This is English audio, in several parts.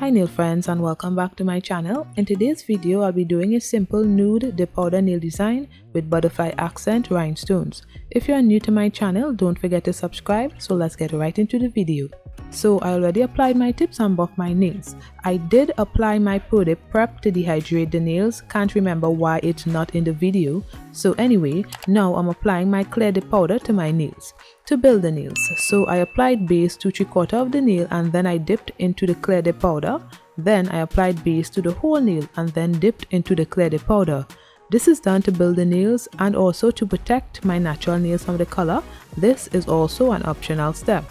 Hi nail friends and welcome back to my channel. In today's video I'll be doing a simple nude dip powder nail design with butterfly accent rhinestones. If you are new to my channel, don't forget to subscribe, so let's get right into the video. So I already applied my tips and buffed my nails. I did apply my pro dip prep to dehydrate the nails, can't remember why it's not in the video. So anyway, now I'm applying my clear dip powder to my nails to build the nails. So I applied base to 3/4 of the nail and then I dipped into the clear dip powder. Then I applied base to the whole nail and then dipped into the clear dip powder. This is done to build the nails and also to protect my natural nails from the color. This is also an optional step.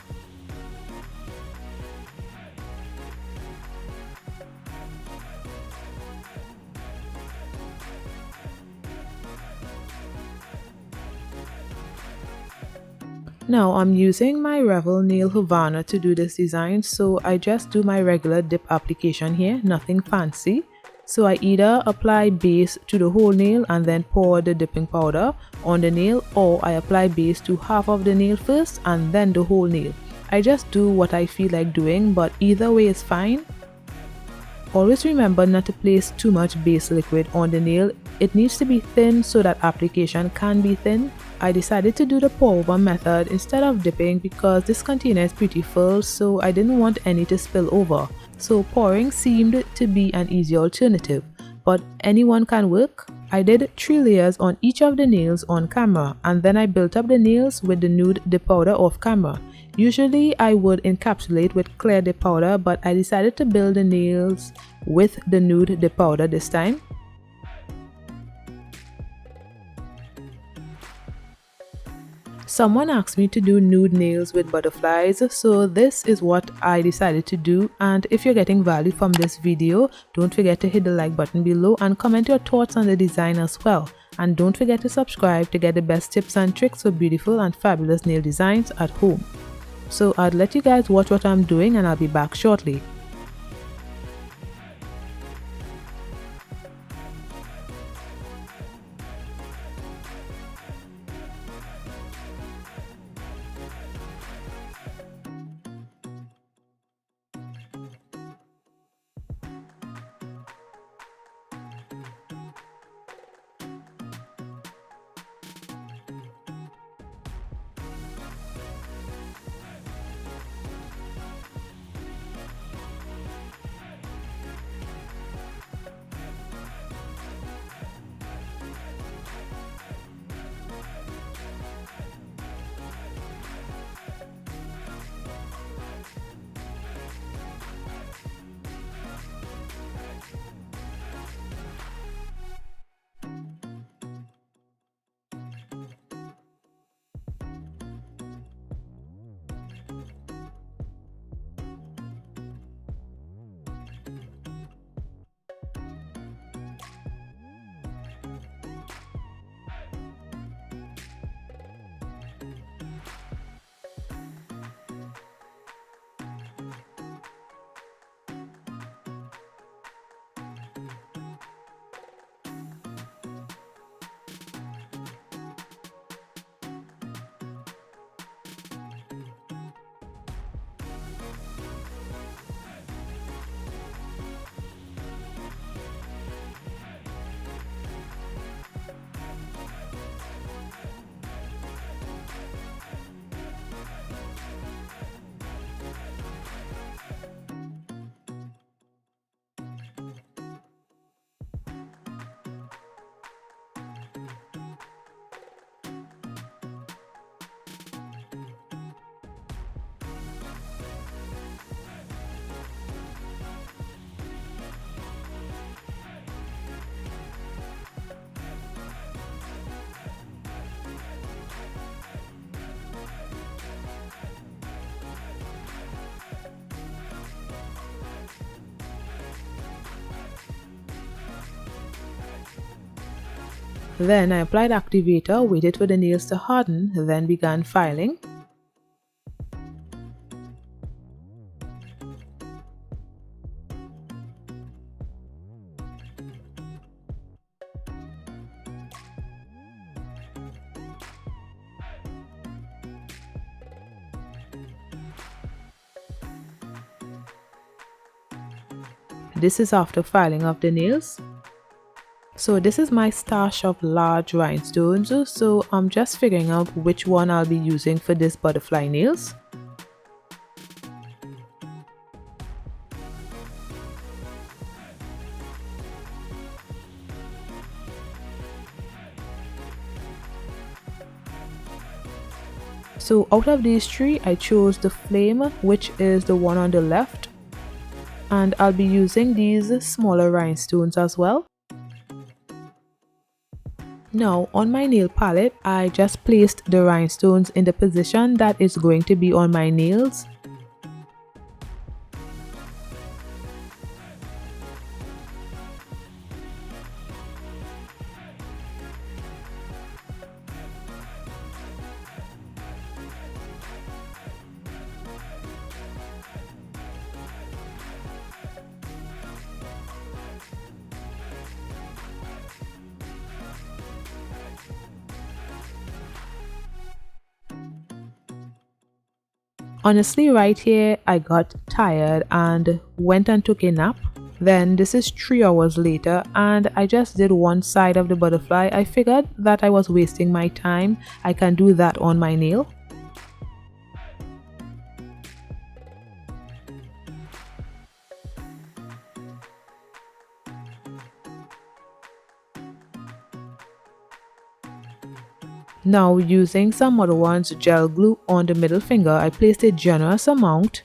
Now I'm using my Revel nail Havana to do this design, so I just do my regular dip application here, nothing fancy. So I either apply base to the whole nail and then pour the dipping powder on the nail, or I apply base to half of the nail first and then the whole nail. I just do what I feel like doing, but either way is fine. Always remember not to place too much base liquid on the nail. It needs to be thin so that application can be thin. I decided to do the pour over method instead of dipping because this container is pretty full, so I didn't want any to spill over. So pouring seemed to be an easy alternative, but anyone can work. I did 3 layers on each of the nails on camera, and then I built up the nails with the nude dip powder off camera. Usually I would encapsulate with clear dip powder, but I decided to build the nails with the nude dip powder this time. Someone asked me to do nude nails with butterflies, so this is what I decided to do. And if you're getting value from this video, don't forget to hit the like button below and comment your thoughts on the design as well. And don't forget to subscribe to get the best tips and tricks for beautiful and fabulous nail designs at home. So I'll let you guys watch what I'm doing and I'll be back shortly. Then I applied activator, waited for the nails to harden, then began filing. This is after filing of the nails. So this is my stash of large rhinestones, so I'm just figuring out which one I'll be using for this butterfly nails. So out of these three, I chose the flame, which is the one on the left, and I'll be using these smaller rhinestones as well. Now on my nail palette, I just placed the rhinestones in the position that is going to be on my nails. Honestly, right here, I got tired and went and took a nap. Then this is 3 hours later and I just did one side of the butterfly. I figured that I was wasting my time. I can do that on my nail. Now using some Mother One's gel glue on the middle finger, I placed a generous amount.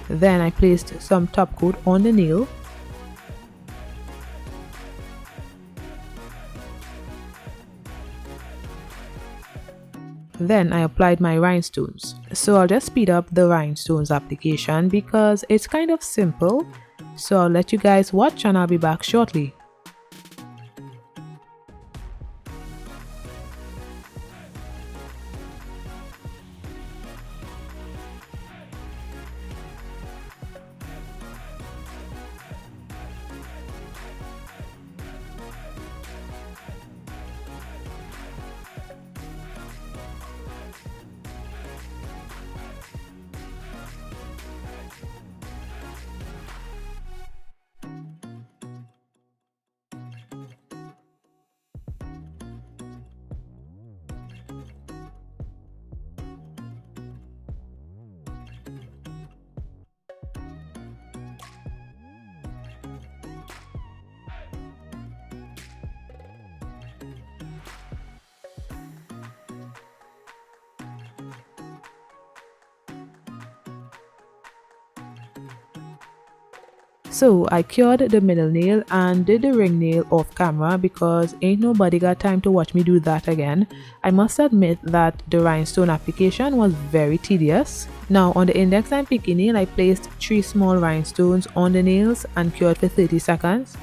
Then I placed some top coat on the nail. Then I applied my rhinestones. So I'll just speed up the rhinestones application because it's kind of simple. So I'll let you guys watch and I'll be back shortly. So I cured the middle nail and did the ring nail off camera because ain't nobody got time to watch me do that again. I must admit that the rhinestone application was very tedious. Now on the index and pinky nail, I placed 3 small rhinestones on the nails and cured for 30 seconds.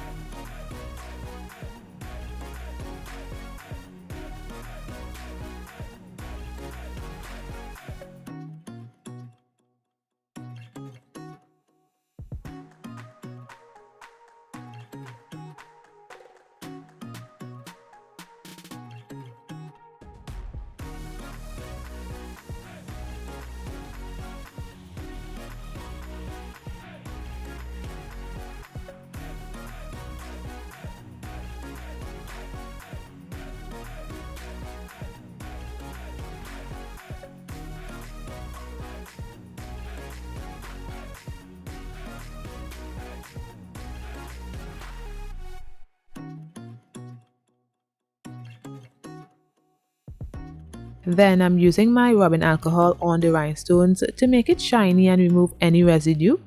Then I'm using my rubbing alcohol on the rhinestones to make it shiny and remove any residue.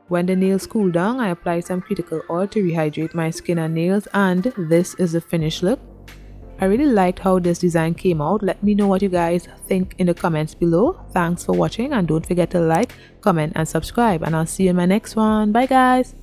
When the nails cool down, I apply some cuticle oil to rehydrate my skin and nails, and this is the finished look. I really liked how this design came out. Let me know what you guys think in the comments below. Thanks for watching, and don't forget to like, comment and subscribe, and I'll see you in my next one. Bye guys.